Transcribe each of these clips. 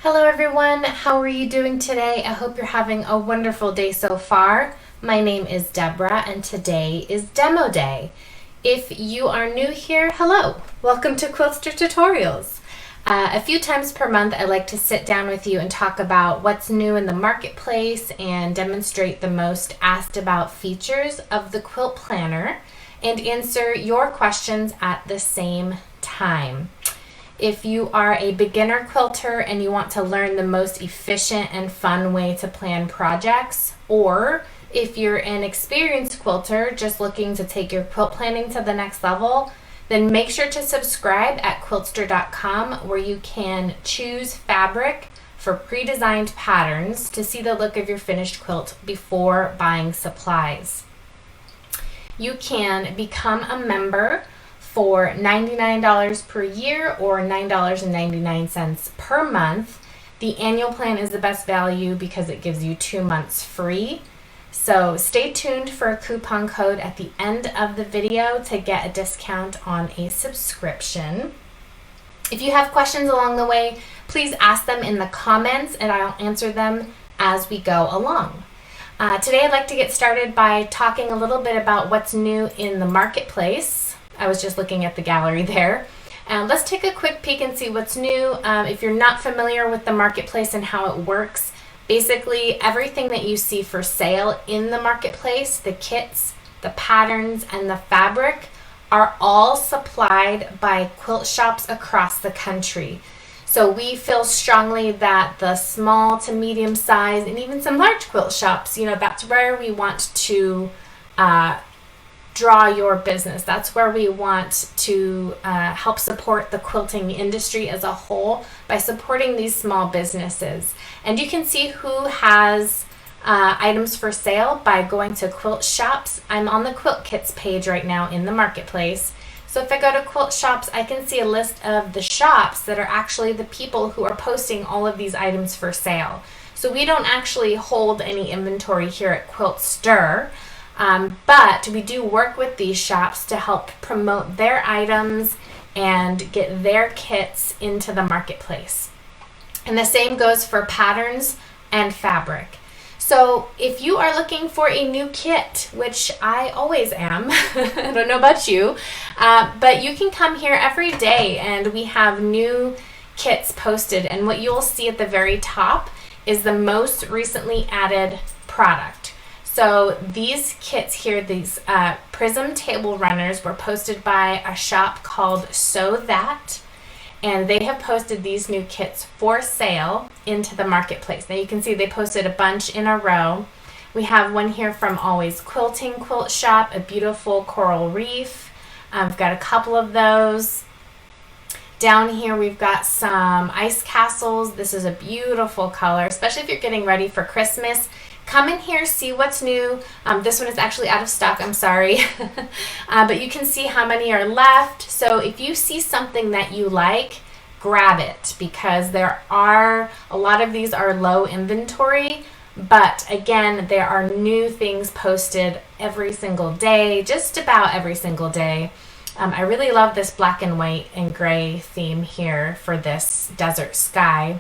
Hello everyone, how are you doing today? I hope you're having a wonderful day so far. My name is Deborah and today is demo day. If you are new here, hello. Welcome to Quiltster Tutorials. A few times per month I like to sit down with you and talk about what's new in the marketplace and demonstrate the most asked about features of the Quilt Planner and answer your questions at the same time. If you are a beginner quilter and you want to learn the most efficient and fun way to plan projects, or if you're an experienced quilter just looking to take your quilt planning to the next level, then make sure to subscribe at Quiltster.com where you can choose fabric for pre-designed patterns to see the look of your finished quilt before buying supplies. You can become a member for $99 per year or $9.99 per month. The annual plan is the best value because it gives you 2 months free. So stay tuned for a coupon code at the end of the video to get a discount on a subscription. If you have questions along the way, please ask them in the comments and I'll answer them as we go along. Today I'd like to get started by talking a little bit about what's new in the marketplace. I was just looking at the gallery there. Let's take a quick peek and see what's new. If you're not familiar with the marketplace and how it works, basically everything that you see for sale in the marketplace, the kits, the patterns, and the fabric are all supplied by quilt shops across the country. So we feel strongly that the small to medium size and even some large quilt shops, that's where we want to draw your business. That's where we want to help support the quilting industry as a whole by supporting these small businesses. And you can see who has items for sale by going to quilt shops. I'm on the quilt kits page right now in the marketplace. So if I go to quilt shops, I can see a list of the shops that are actually the people who are posting all of these items for sale. So we don't actually hold any inventory here at Quiltster. But we do work with these shops to help promote their items and get their kits into the marketplace. And the same goes for patterns and fabric. So if you are looking for a new kit, which I always am, I don't know about you, but you can come here every day and we have new kits posted. And what you'll see at the very top is the most recently added product. So these kits here, these prism table runners were posted by a shop called So That, and they have posted these new kits for sale into the marketplace. Now you can see they posted a bunch in a row. We have one here from Always Quilting Quilt Shop, a beautiful coral reef. We've got a couple of those. Down here we've got some ice castles. This is a beautiful color, especially if you're getting ready for Christmas. Come in here, see what's new. This one is actually out of stock, I'm sorry. But you can see how many are left. So if you see something that you like, grab it because there are, a lot of these are low inventory. But again, there are new things posted every single day, just about every single day. I really love this black and white and gray theme here for this desert sky,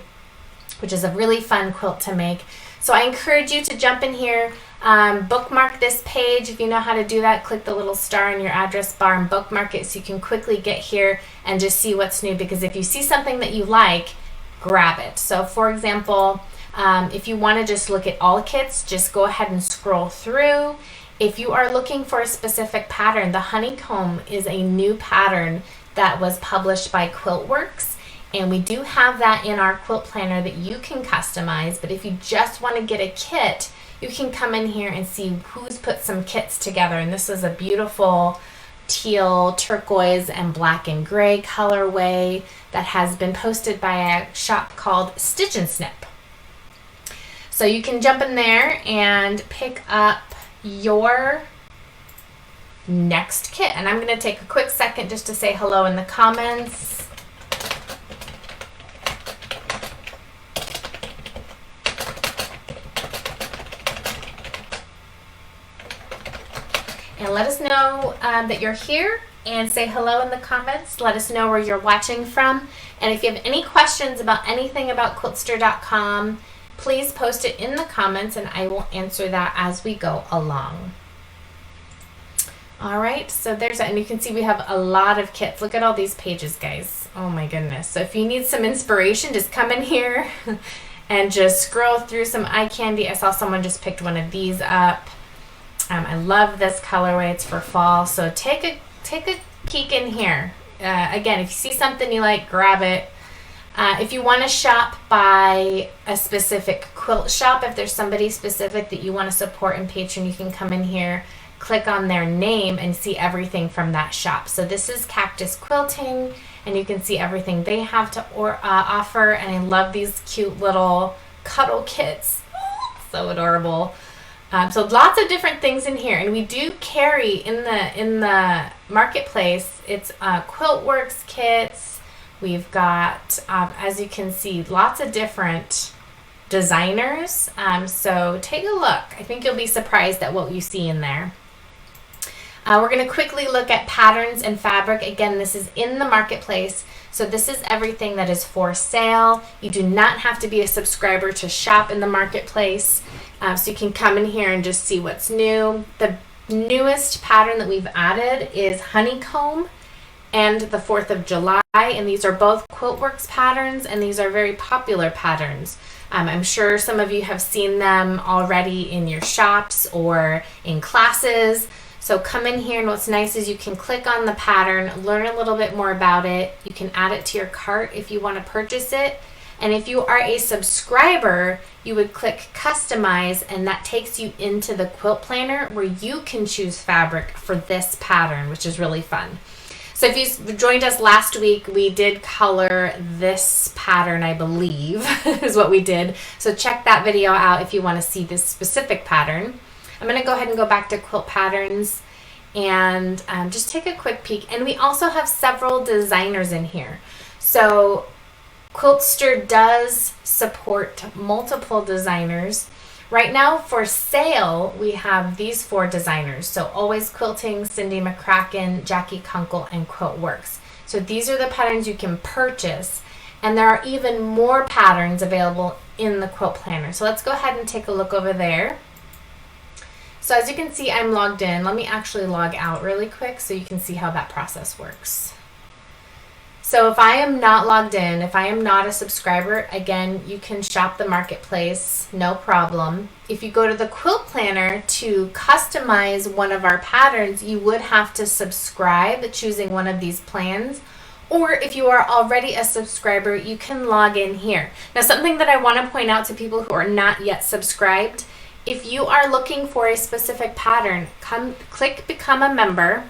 which is a really fun quilt to make. So I encourage you to jump in here, bookmark this page. If you know how to do that, click the little star in your address bar and bookmark it so you can quickly get here and just see what's new, because if you see something that you like, grab it. So for example, if you want to just look at all kits, just go ahead and scroll through. If you are looking for a specific pattern, the honeycomb is a new pattern that was published by Quiltworks. And we do have that in our quilt planner that you can customize. But if you just want to get a kit, you can come in here and see who's put some kits together. And this is a beautiful teal, turquoise, and black and gray colorway that has been posted by a shop called Stitch and Snip. So you can jump in there and pick up your next kit. And I'm going to take a quick second just to say hello in the comments. And let us know that you're here and say hello in the comments. Let us know where you're watching from. And if you have any questions about anything about Quiltster.com, please post it in the comments and I will answer that as we go along. All right, so there's that, and you can see we have a lot of kits. Look at all these pages, guys. Oh my goodness. So if you need some inspiration, just come in here and just scroll through some eye candy. I saw someone just picked one of these up. I love this colorway. It's for fall, so take a peek in here. Again, if you see something you like, grab it. If you want to shop by a specific quilt shop, if there's somebody specific that you want to support and patron, you can come in here, click on their name, and see everything from that shop. So this is Cactus Quilting, and you can see everything they have to offer. And I love these cute little cuddle kits. So adorable. So lots of different things in here, and we do carry in the marketplace. It's Quiltworks kits. We've got, as you can see, lots of different designers. So take a look. I think you'll be surprised at what you see in there. We're going to quickly look at patterns and fabric. Again, this is in the marketplace. So this is everything that is for sale. You do not have to be a subscriber to shop in the marketplace. So you can come in here and just see what's new. The newest pattern that we've added is Honeycomb and the 4th of July. And these are both Quiltworks patterns, and these are very popular patterns. I'm sure some of you have seen them already in your shops or in classes. So come in here, and what's nice is you can click on the pattern, learn a little bit more about it. You can add it to your cart if you want to purchase it. And if you are a subscriber, you would click Customize, and that takes you into the Quilt Planner where you can choose fabric for this pattern, which is really fun. So if you joined us last week, we did color this pattern, I believe, is what we did. So check that video out if you want to see this specific pattern. I'm going to go ahead and go back to quilt patterns and just take a quick peek. And we also have several designers in here. So Quiltster does support multiple designers. Right now for sale, we have these 4 designers. So Always Quilting, Cindy McCracken, Jackie Kunkel, and Quiltworks. So these are the patterns you can purchase. And there are even more patterns available in the Quilt Planner. So let's go ahead and take a look over there. So as you can see, I'm logged in. Let me actually log out really quick so you can see how that process works. So if I am not logged in, if I am not a subscriber, again, you can shop the marketplace, no problem. If you go to the Quilt Planner to customize one of our patterns, you would have to subscribe, choosing one of these plans. Or if you are already a subscriber, you can log in here. Now, something that I want to point out to people who are not yet subscribed, if you are looking for a specific pattern, click Become a Member,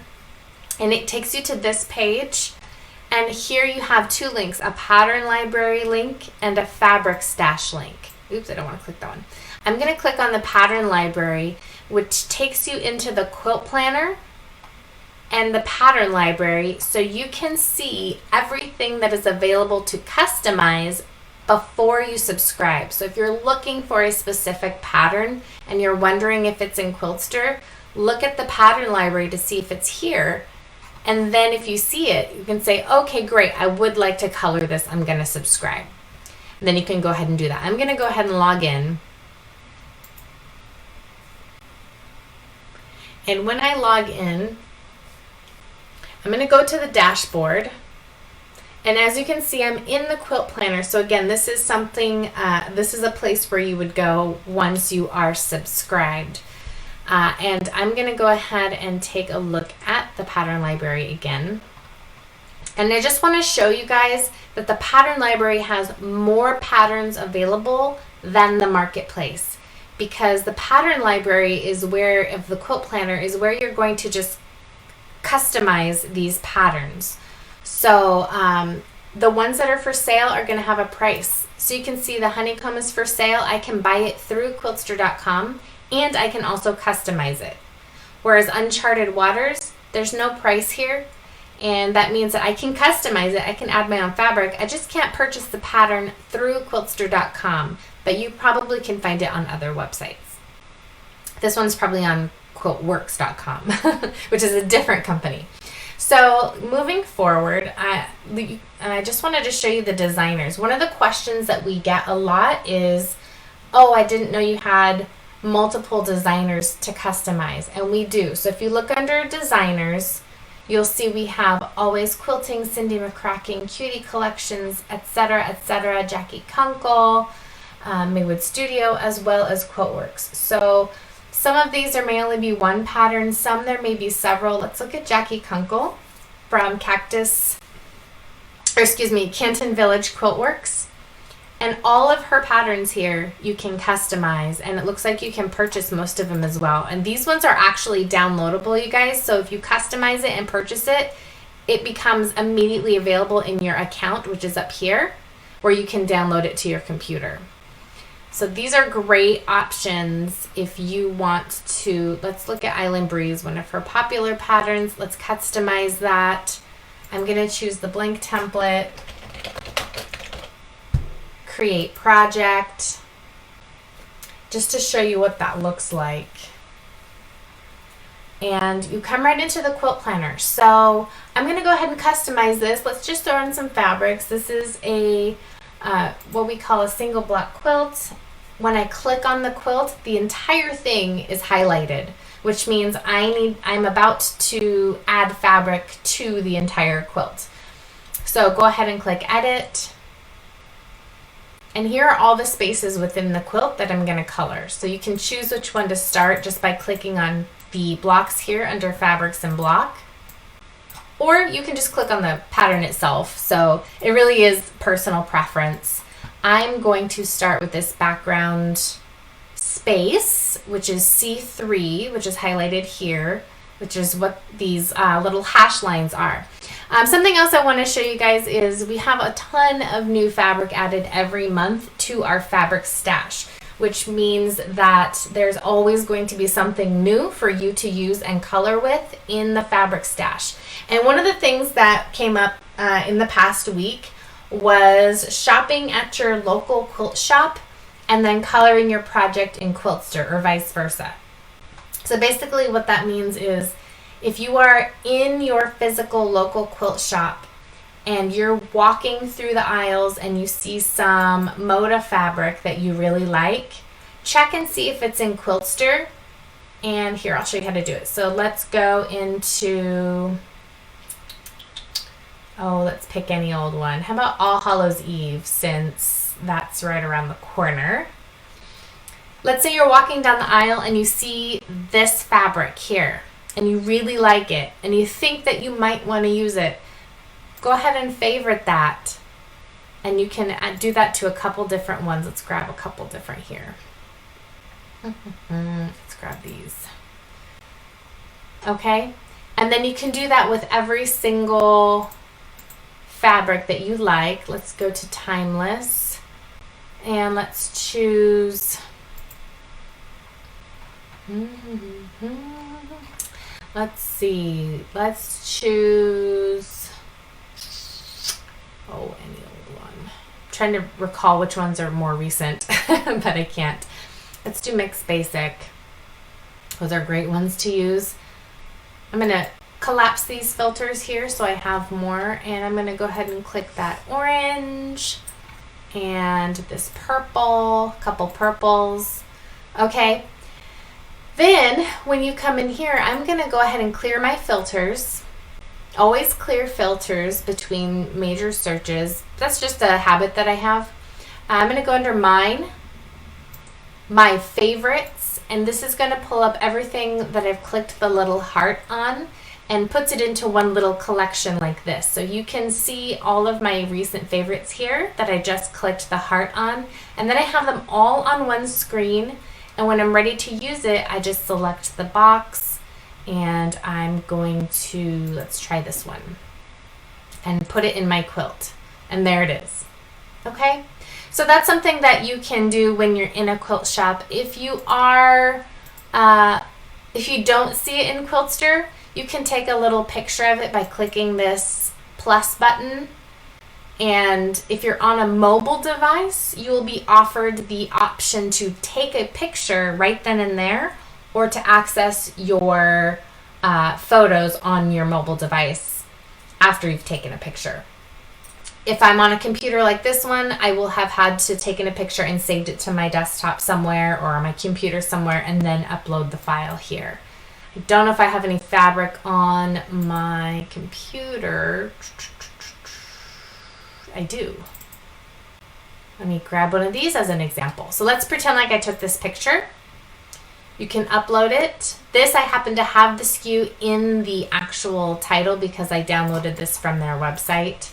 and it takes you to this page. And here you have 2 links, a pattern library link and a fabric stash link. Oops, I don't want to click that one. I'm going to click on the pattern library, which takes you into the Quilt Planner and the pattern library, so you can see everything that is available to customize before you subscribe. So if you're looking for a specific pattern and you're wondering if it's in Quiltster, look at the pattern library to see if it's here. And then if you see it, you can say, okay, great, I would like to color this. I'm going to subscribe. And then you can go ahead and do that. I'm going to go ahead and log in. And when I log in, I'm going to go to the dashboard. And as you can see, I'm in the Quilt Planner. So again, this is something, this is a place where you would go once you are subscribed. And I'm going to go ahead and take a look at the pattern library again. And I just want to show you guys that the pattern library has more patterns available than the marketplace, because the pattern library is where, of the Quilt Planner, is where you're going to just customize these patterns. So the ones that are for sale are going to have a price. So you can see the Honeycomb is for sale. I can buy it through Quiltster.com. And I can also customize it. Whereas Uncharted Waters, there's no price here, and that means that I can customize it. I can add my own fabric. I just can't purchase the pattern through Quiltster.com, but you probably can find it on other websites. This one's probably on Quiltworks.com, which is a different company. So moving forward, I just wanted to show you the designers. One of the questions that we get a lot is, oh, I didn't know you had multiple designers to customize, and we do. So if you look under designers, you'll see we have Always Quilting, Cindy McCracken, Cutie Collections, etc., Jackie Kunkel, Maywood Studio, as well as Quiltworks. So some of these there may only be one pattern, some there may be several. Let's look at Jackie Kunkel from Canton Village Quiltworks. And all of her patterns here you can customize, and it looks like you can purchase most of them as well. And these ones are actually downloadable, you guys. So if you customize it and purchase it, it becomes immediately available in your account, which is up here, where you can download it to your computer. So these are great options if you want to. Let's look at Island Breeze, one of her popular patterns. Let's customize that. I'm going to choose the blank template. Create project, just to show you what that looks like. And you come right into the Quilt Planner. So I'm going to go ahead and customize this. Let's just throw in some fabrics. This is a what we call a single block quilt. When I click on the quilt, the entire thing is highlighted, which means I'm about to add fabric to the entire quilt. So go ahead and click edit. And here are all the spaces within the quilt that I'm going to color. So you can choose which one to start just by clicking on the blocks here under fabrics and block. Or you can just click on the pattern itself. So it really is personal preference. I'm going to start with this background space, which is C3, which is highlighted here, which is what these little hash lines are. Something else I want to show you guys is we have a ton of new fabric added every month to our fabric stash, which means that there's always going to be something new for you to use and color with in the fabric stash. And one of the things that came up in the past week was shopping at your local quilt shop and then coloring your project in Quiltster, or vice versa. So basically what that means is, if you are in your physical local quilt shop and you're walking through the aisles and you see some Moda fabric that you really like, check and see if it's in Quiltster. And here, I'll show you how to do it. So let's go into, let's pick any old one. How about All Hallows Eve, since that's right around the corner. Let's say you're walking down the aisle and you see this fabric here, and you really like it, and you think that you might want to use it. Go ahead and favorite that, and you can do that to a couple different ones. Let's grab a couple different here. Let's grab these. Okay, and then you can do that with every single fabric that you like. Let's go to Timeless, and let's choose let's see, let's choose any old one. I'm trying to recall which ones are more recent but I can't. Let's do Mixed Basic. Those are great ones to use. I'm going to collapse these filters here so I have more, and I'm going to go ahead and click that orange and this purple, a couple purples. Okay, then when you come in here, I'm going to go ahead and clear my filters. Always clear filters between major searches. That's just a habit that I have. I'm going to go under Mine, My Favorites, and this is going to pull up everything that I've clicked the little heart on and puts it into one little collection like this. So you can see all of my recent favorites here that I just clicked the heart on, and then I have them all on one screen. And when I'm ready to use it, I just select the box, and I'm going to, let's try this one, and put it in my quilt. And there it is. Okay? So that's something that you can do when you're in a quilt shop. If you are, if you don't see it in Quiltster, you can take a little picture of it by clicking this plus button. And if you're on a mobile device, you will be offered the option to take a picture right then and there, or to access your photos on your mobile device after you've taken a picture. If I'm on a computer like this one, I will have had to taken a picture and saved it to my desktop somewhere or on my computer somewhere and then upload the file here. I don't know if I have any fabric on my computer. I do. Let me grab one of these as an example. So let's pretend like I took this picture. You can upload it. This, I happen to have the SKU in the actual title because I downloaded this from their website.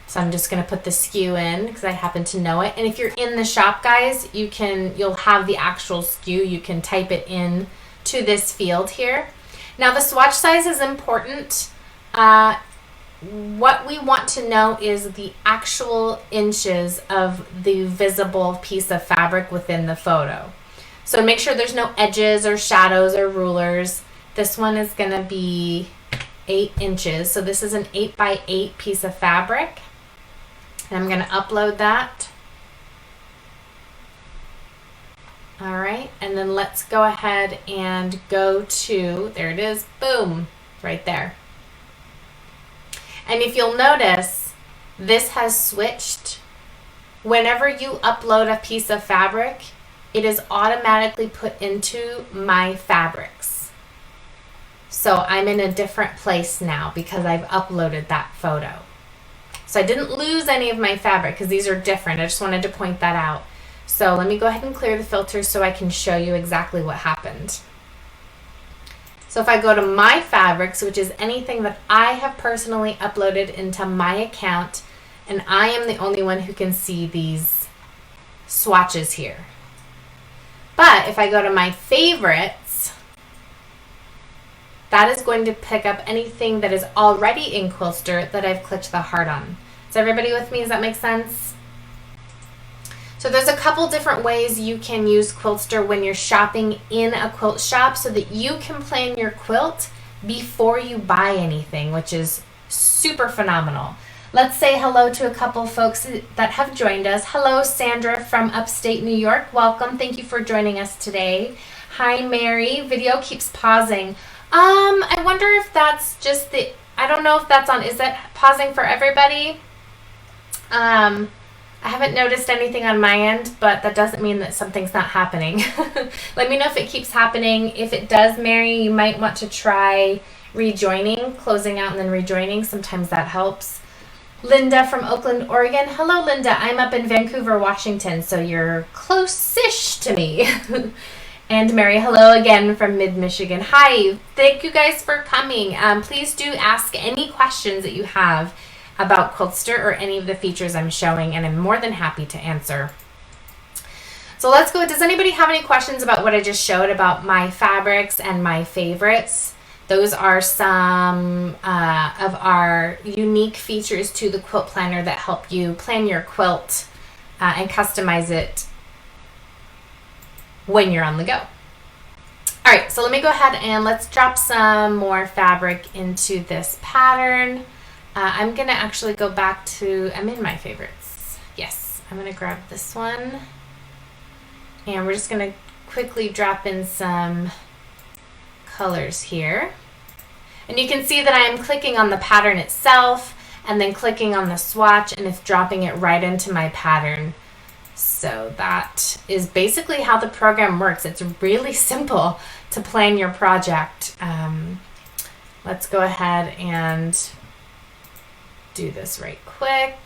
So I'm just going to put the SKU in because I happen to know it. And if you're in the shop, guys, you'll have the actual SKU. You can type it in to this field here. Now the swatch size is important. What we want to know is the actual inches of the visible piece of fabric within the photo. So make sure there's no edges or shadows or rulers. This one is going to be 8 inches. So this is an 8 by 8 piece of fabric. And I'm going to upload that. All right, and then let's go ahead and go to, there it is, boom, right there. And if you'll notice, this has switched. Whenever you upload a piece of fabric, it is automatically put into my fabrics. So I'm in a different place now because I've uploaded that photo. So I didn't lose any of my fabric because these are different. I just wanted to point that out. So let me go ahead and clear the filter so I can show you exactly what happened. So if I go to my fabrics, which is anything that I have personally uploaded into my account, and I am the only one who can see these swatches here. But if I go to my favorites, that is going to pick up anything that is already in Quiltster that I've clicked the heart on. Is everybody with me? Does that make sense? So there's a couple different ways you can use Quiltster when you're shopping in a quilt shop so that you can plan your quilt before you buy anything, which is super phenomenal. Let's say hello to a couple folks that have joined us. Hello, Sandra from upstate New York. Welcome. Thank you for joining us today. Hi, Mary. Video keeps pausing. I wonder if that's just I don't know if that's on, is that pausing for everybody? I haven't noticed anything on my end, but that doesn't mean that something's not happening. Let me know if it keeps happening. If it does, Mary, you might want to try rejoining, closing out and then rejoining. Sometimes that helps. Linda from Oakland, Oregon. Hello, Linda. I'm up in Vancouver, Washington, so you're close-ish to me. And Mary, hello again from mid-Michigan. Hi, thank you guys for coming. Please do ask any questions that you have about Quiltster or any of the features I'm showing, and I'm more than happy to answer. So let's go. Does anybody have any questions about what I just showed about my fabrics and my favorites? Those are some of our unique features to the Quilt Planner that help you plan your quilt and customize it when you're on the go. All right, so let me go ahead and let's drop some more fabric into this pattern. I'm gonna actually go back to, I'm in my favorites. Yes, I'm gonna grab this one. And we're just gonna quickly drop in some colors here. And you can see that I am clicking on the pattern itself and then clicking on the swatch, and it's dropping it right into my pattern. So that is basically how the program works. It's really simple to plan your project. Let's go ahead and do this right quick.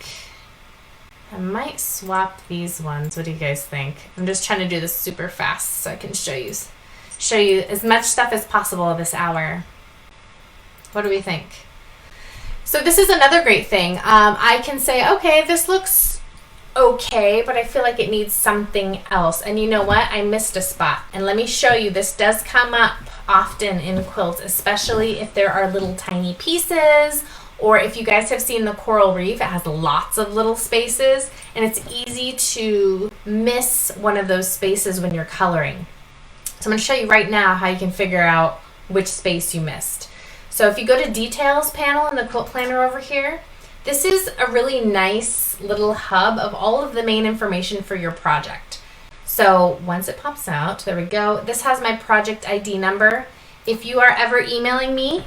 I might swap these ones. What do you guys think? I'm just trying to do this super fast so I can show you as much stuff as possible this hour. What do we think? So this is another great thing. I can say, okay, this looks okay, but I feel like it needs something else. And you know what? I missed a spot. And let me show you. This does come up often in quilts, especially if there are little tiny pieces, or if you guys have seen the coral reef, it has lots of little spaces, and it's easy to miss one of those spaces when you're coloring. So I'm going to show you right now how you can figure out which space you missed. So if you go to Details panel in the Quilt Planner over here, this is a really nice little hub of all of the main information for your project. So once it pops out, there we go. This has my project ID number. If you are ever emailing me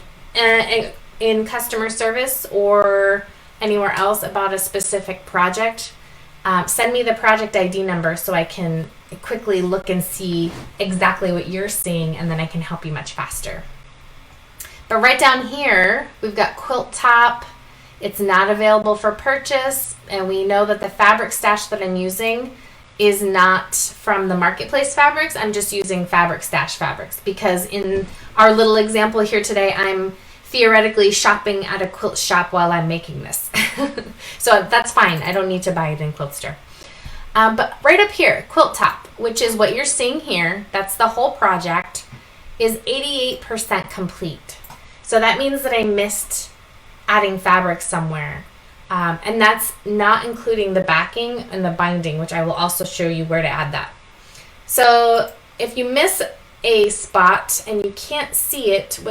in customer service or anywhere else about a specific project, send me the project ID number so I can quickly look and see exactly what you're seeing, and then I can help you much faster. But right down here, we've got Quilt Top. It's not available for purchase, and we know that the fabric stash that I'm using is not from the Marketplace fabrics. I'm just using Fabric Stash fabrics because in our little example here today, I'm theoretically shopping at a quilt shop while I'm making this. So that's fine. I don't need to buy it in Quiltster. But right up here, Quilt Top, which is what you're seeing here, that's the whole project, is 88% complete. So that means that I missed adding fabric somewhere. And that's not including the backing and the binding, which I will also show you where to add that. So if you miss a spot and you can't see it